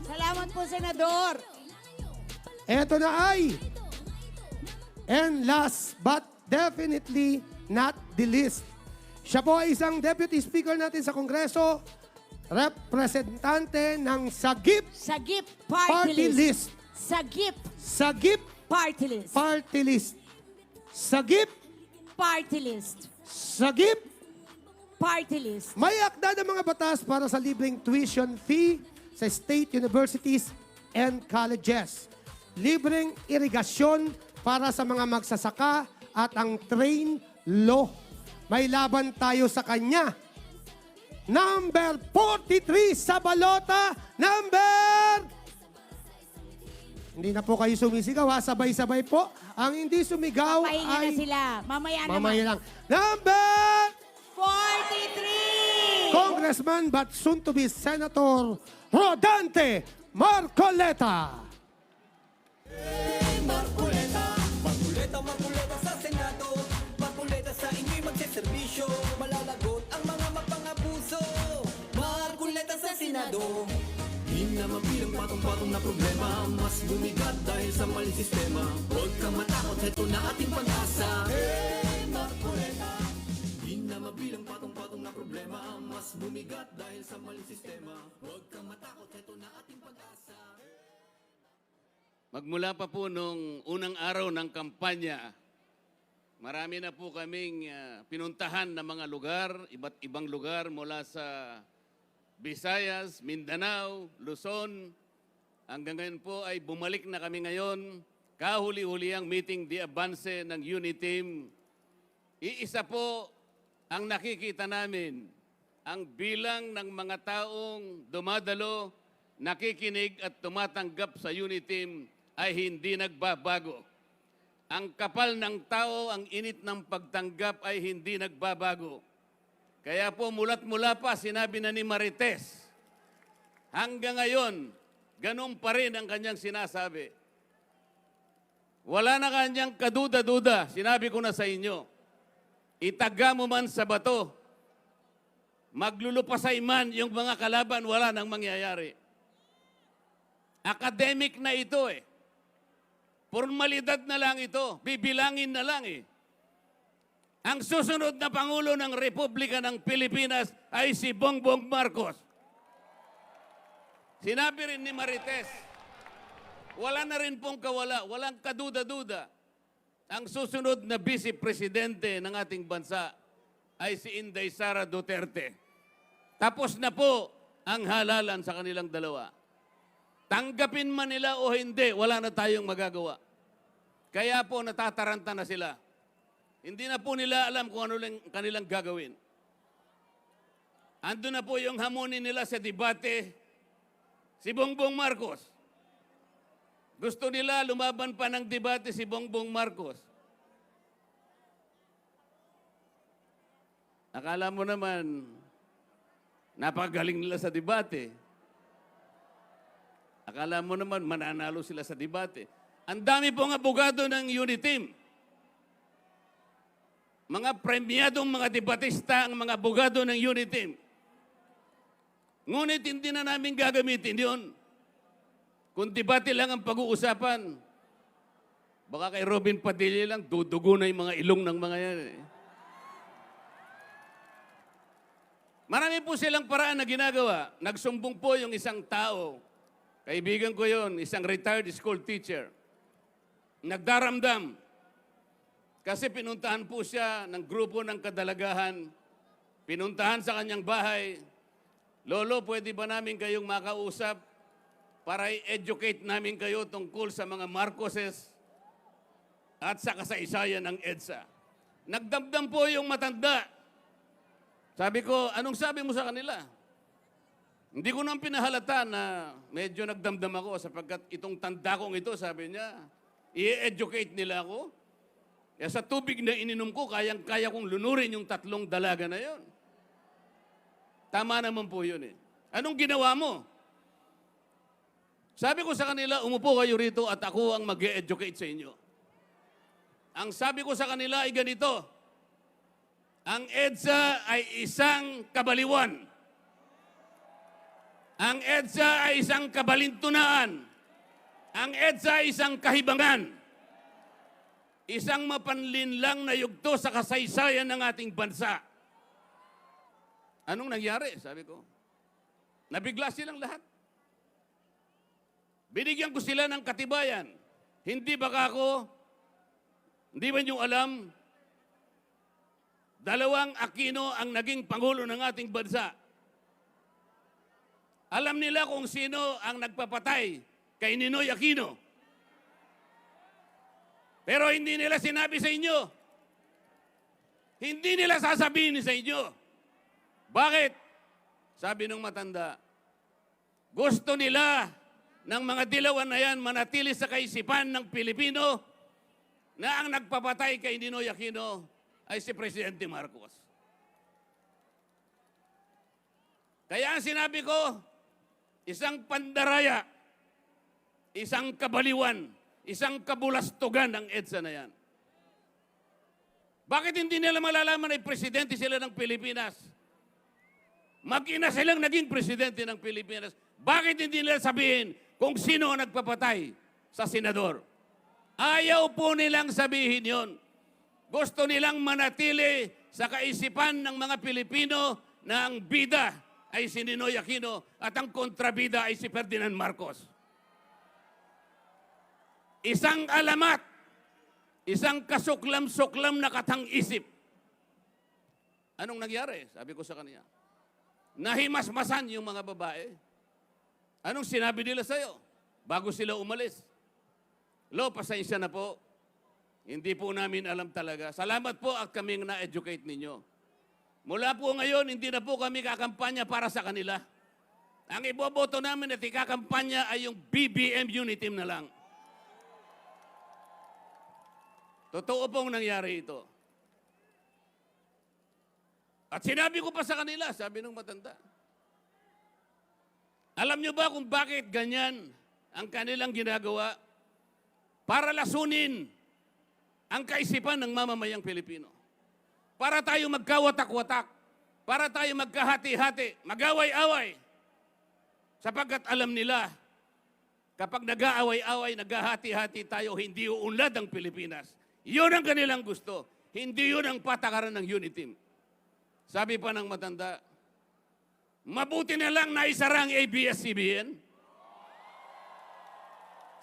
Salamat po, Senador. Eto na ay, and last but definitely not the least, siya po ay isang Deputy Speaker natin sa Kongreso, representante ng Sagip Sagip Party List. Sagip Sagip Party List. Party List. Sagip, Party List. Sagip. Party List. May akda ng mga batas para sa libreng tuition fee sa state universities and colleges. Libreng irigasyon para sa mga magsasaka at ang train law. May laban tayo sa kanya. Number 43 sa balota. Number... Hindi na po kayo sumisigaw ha. Sabay-sabay po. Ang hindi sumigaw Pahinga ay... na sila. Mamaya Mamaya naman. lang. Number... 43! Congressman but soon to be Senator Rodante Marcoleta. Marcoleta, Marcoleta, Marcoleta sa Senado, Marcoleta sa inyo'y magseserbisyo, malalagot ang mga mapangabuso. Marcoleta sa Senado, di naman bilang patong-patong na problema, mas bumigat dahil sa maling sistema. Huwag kang matakot, ito na ating pag-asa. Hey, Marcoleta, di naman bilang patong-patong na problema, mas bumigat dahil sa maling sistema. Huwag kang matakot, ito na ating pag-asa. Magmula pa po nung unang araw ng kampanya, marami na po kaming pinuntahan na mga lugar, iba't ibang lugar mula sa Visayas, Mindanao, Luzon. Hanggang ngayon po ay bumalik na kami ngayon. Kahuli-huli ang meeting di Avance ng Uniteam. Iisa po ang nakikita namin, ang bilang ng mga taong dumadalo, nakikinig at tumatanggap sa Uniteam ay hindi nagbabago. Ang kapal ng tao, ang init ng pagtanggap ay hindi nagbabago. Kaya po mula't mula pa sinabi na ni Marites, hanggang ngayon, ganun pa rin ang kanyang sinasabi. Wala na kanyang kaduda-duda, sinabi ko na sa inyo. Itaga mo man sa bato, maglulupasay man yung mga kalaban, wala nang mangyayari. Academic na ito eh. Formalidad na lang ito. Bibilangin na lang eh. Ang susunod na Pangulo ng Republika ng Pilipinas ay si Bongbong Marcos. Sinabi rin ni Marites, wala na rin pong kawala, walang kaduda-duda. Ang susunod na Vice Presidente ng ating bansa ay si Inday Sara Duterte. Tapos na po ang halalan sa kanilang dalawa. Tanggapin man nila o hindi, wala na tayong magagawa. Kaya po natataranta na sila. Hindi na po nila alam kung ano lang kanilang gagawin. Ando na po yung hamunin nila sa debate, si Bongbong Marcos. Gusto nila lumaban pa ng debate si Bongbong Marcos. Akala mo naman, napakagaling nila sa debate. Akala mo naman mananalo sila sa debate. Ang dami pong abogado ng Uniteam. Mga premyadong mga debatista ang mga abogado ng Uniteam. Ngunit hindi na namin gagamitin yun. Kung debate lang ang pag-uusapan, baka kay Robin Padilla lang, dudugo na yung mga ilong ng mga yan. Marami po silang paraan na ginagawa. Nagsumbong po yung isang tao. Kaibigan ko yon, isang retired school teacher. Nagdaramdam. Kasi pinuntahan po siya ng grupo ng kadalagahan. Pinuntahan sa kanyang bahay. Lolo, pwede ba namin kayong makausap para i-educate namin kayo tungkol sa mga Marcoses at sa kasaysayan ng EDSA? Nagdamdam po yung matanda. Sabi ko, anong sabi mo sa kanila? Hindi ko nang pinahalata na medyo nagdamdam ako sapagkat itong tanda kong ito, sabi niya, i-educate nila ako. Kaya sa tubig na ininom ko, kaya kong lunurin yung 3 dalaga na yon. Tama naman po yun eh. Anong ginawa mo? Sabi ko sa kanila, umupo kayo rito at ako ang mag-e-educate sa inyo. Ang sabi ko sa kanila ay ganito, ang EDSA ay isang kabaliwan. Ang EDSA ay isang kabalintunaan. Ang EDSA ay isang kahibangan. Isang mapanlinlang na yugto sa kasaysayan ng ating bansa. Anong nangyari? Sabi ko. Nabigla silang lahat. Binigyan ko sila ng katibayan. Hindi ba niyo alam, 2 Aquino ang naging Pangulo ng ating bansa. Alam nila kung sino ang nagpapatay kay Ninoy Aquino. Pero hindi nila sinabi sa inyo. Hindi nila sasabihin sa inyo. Bakit? Sabi ng matanda, gusto nila ng mga dilawan na yan manatili sa kaisipan ng Pilipino na ang nagpapatay kay Ninoy Aquino ay si Presidente Marcos. Kaya ang sinabi ko, isang pandaraya, isang kabaliwan, isang kabulastugan ng EDSA na yan. Bakit hindi nila malalaman ay presidente sila ng Pilipinas? Mag-ina silang naging presidente ng Pilipinas. Bakit hindi nila sabihin kung sino ang nagpapatay sa senador? Ayaw po nilang sabihin yon. Gusto nilang manatili sa kaisipan ng mga Pilipino na ang bida ay si Ninoy Aquino at ang kontrabida ay si Ferdinand Marcos. Isang alamat, isang kasuklam-suklam na katang-isip. Anong nangyari? Sabi ko sa kanya. Nahimasmasan yung mga babae. Anong sinabi nila sa'yo? Bago sila umalis. Lo, pasensya na po. Hindi po namin alam talaga. Salamat po at kaming na-educate ninyo. Mula po ngayon, hindi na po kami kakampanya para sa kanila. Ang iboboto namin at ikakampanya ay yung BBM Uniteam na lang. Totoo pong nangyari ito. At sinabi ko pa sa kanila, sabi ng matanda, alam nyo ba kung bakit ganyan ang kanilang ginagawa? Para lasunin ang kaisipan ng mamamayang Pilipino. Para tayo magkawatak-watak. Para tayo magkahati-hati, mag-away-away. Sapagkat alam nila, kapag nag-aaway-away, naghahati-hati tayo, hindi uunlad ang Pilipinas. Yun ang kanilang gusto. Hindi yun ang patakaran ng Uniteam. Sabi pa ng matanda, mabuti na lang na isara ang ABS-CBN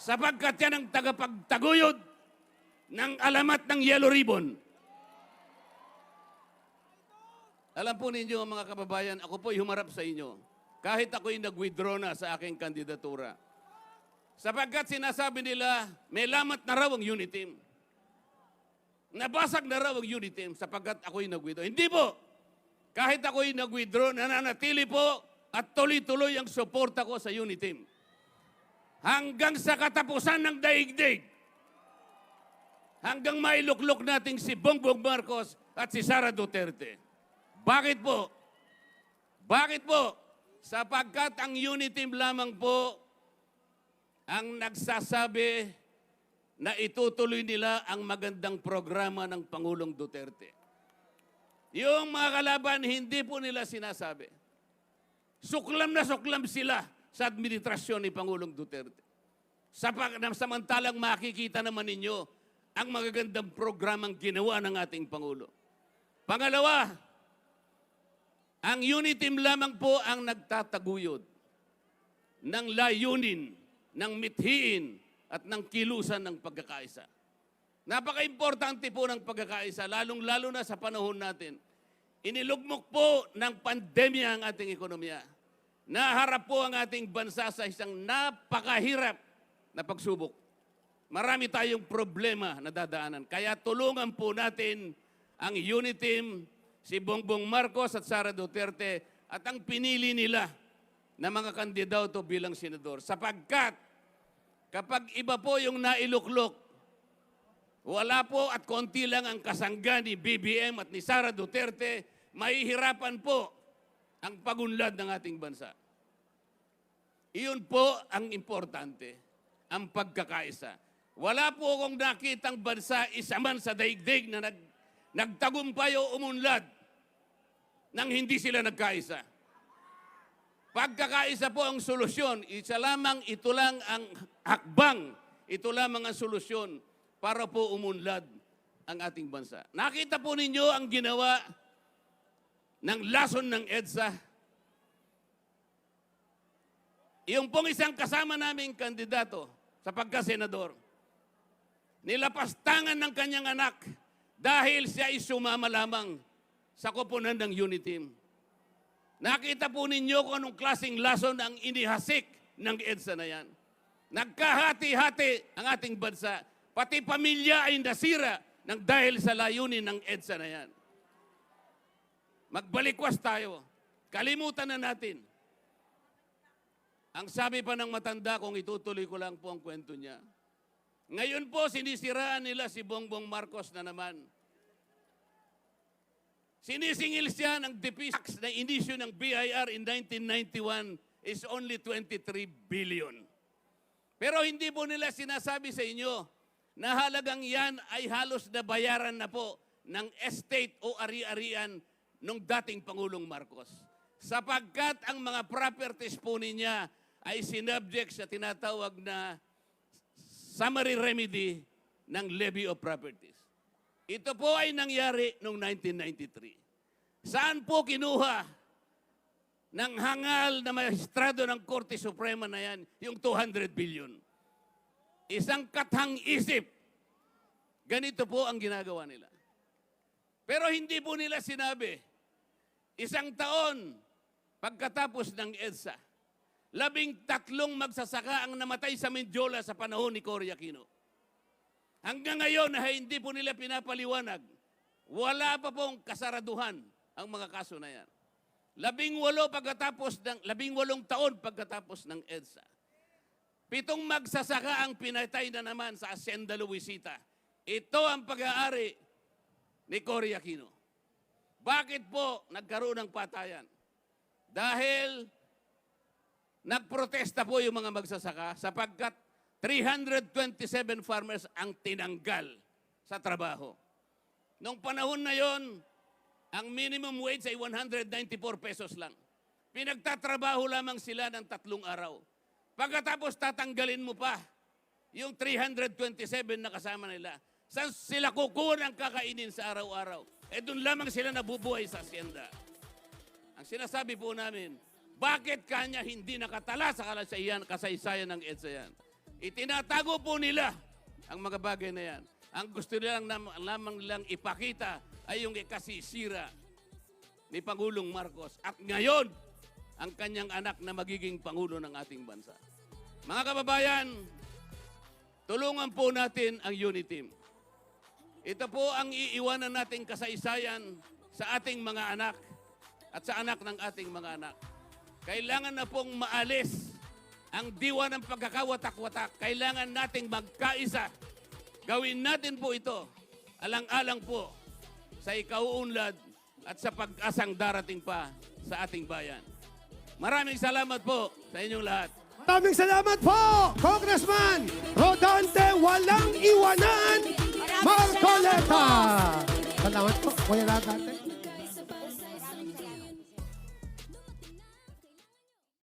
sapagkat yan ang tagapagtaguyod ng alamat ng Yellow Ribbon. Alam po ninyo mga kababayan, ako po'y humarap sa inyo kahit ako'y nag-withdraw na sa aking kandidatura. Sapagkat sinasabi nila, may lamat na raw ang Uniteam. Nabasag na raw ang Uniteam sapagkat ako'y nag-withdraw. Hindi po. Kahit ako'y nag-withdraw, nananatili po at tuloy-tuloy ang suporta ko sa Uniteam. Hanggang sa katapusan ng daigdig. Hanggang mailuklok natin si Bongbong Marcos at si Sara Duterte. Bakit po? Bakit po? Sapagkat ang Uniteam lamang po ang nagsasabi na itutuloy nila ang magandang programa ng Pangulong Duterte. Yung mga kalaban, hindi po nila sinasabi. Suklam na suklam sila sa administrasyon ni Pangulong Duterte. Samantalang makikita naman ninyo ang magagandang programang ginawa ng ating Pangulo. Pangalawa, ang Uniteam lamang po ang nagtataguyod ng layunin, ng mithiin at ng kilusan ng pagkakaisa. Napaka-importante po ng pagkakaisa, lalong-lalo na sa panahon natin. Inilugmok po ng pandemya ang ating ekonomiya. Naharap po ang ating bansa sa isang napakahirap na pagsubok. Marami tayong problema na dadaanan. Kaya tulungan po natin ang Uniteam, si Bongbong Marcos at Sara Duterte at ang pinili nila na mga kandidato bilang senador. Sapagkat kapag iba po yung nailuklok, wala po at konti lang ang kasangga ni BBM at ni Sara Duterte, mahihirapan po ang pagunlad ng ating bansa. Iyon po ang importante, ang pagkakaisa. Wala po akong nakitang bansa isa man sa daigdig na nagtagumpay o umunlad nang hindi sila nagkaisa. Pagkakaisa po ang solusyon. Isa lamang, ito lang ang hakbang. Ito lamang ang solusyon para po umunlad ang ating bansa. Nakita po ninyo ang ginawa ng lason ng EDSA. Yung pong isang kasama naming kandidato sa pagkasenador, nilapastangan ng kanyang anak dahil siya ay sumama lamang sa koponan ng UNITEAM. Nakita po ninyo kung anong klaseng lason ang inihasik ng EDSA na yan. Nagkahati-hati ang ating bansa. Pati pamilya ay nasira ng dahil sa layunin ng EDSA na yan. Magbalikwas tayo. Kalimutan na natin. Ang sabi pa ng matanda, kung itutuloy ko lang po ang kwento niya. Ngayon po, sinisiraan nila si Bongbong Marcos na naman. Sinisingil siya ng tax na inisyu ng BIR in 1991 is only 23 billion. Pero hindi po nila sinasabi sa inyo na halagang yan ay halos nabayaran na po ng estate o ari-arian ng dating Pangulong Marcos. Sapagkat ang mga properties po niya ay sinubject sa tinatawag na summary remedy ng levy of properties. Ito po ay nangyari noong 1993. Saan po kinuha ng hangal na maestrado ng Korte Suprema na yan, yung 200 billion? Isang kathang isip. Ganito po ang ginagawa nila. Pero hindi po nila sinabi, isang taon pagkatapos ng EDSA, 13 magsasaka ang namatay sa Mindiola sa panahon ni Cory Aquino. Hanggang ngayon ay hindi po nila pinapaliwanag. Wala pa pong kasaraduhan ang mga kaso na yan. 18 taon pagkatapos ng EDSA. 7 magsasaka ang pinatay na naman sa Hacienda Luisita. Ito ang pag-aari ni Cory Aquino. Bakit po nagkaroon ng patayan? Dahil nagprotesta po yung mga magsasaka sapagkat 327 farmers ang tinanggal sa trabaho. Noong panahon na yon, ang minimum wage ay 194 pesos lang. Pinagtatrabaho lamang sila ng 3 araw. Pagkatapos tatanggalin mo pa yung 327 na kasama nila. Saan sila kukuha ng kakainin sa araw-araw? Doon lamang sila nabubuhay sa asyenda. Ang sinasabi po namin, bakit kanya hindi nakatala sa kasaysayan ng EDSA yan? Itinatago po nila ang mga bagay na yan. Ang gusto nilang lamang nilang ipakita ay yung ikasisira ni Pangulong Marcos. At ngayon, ang kanyang anak na magiging Pangulo ng ating bansa. Mga kababayan, tulungan po natin ang UNITEAM. Ito po ang iiwanan nating kasaysayan sa ating mga anak at sa anak ng ating mga anak. Kailangan na pong maalis ang diwa ng pagkakawatak-watak. Kailangan nating magkaisa. Gawin natin po ito. Alang-alang po sa ikauunlad at sa pag-asang darating pa sa ating bayan. Maraming salamat po sa inyong lahat. Maraming salamat po, Congressman Rodante Walang Iwanan Marcoleta. Salamat po, Kuya Rodante.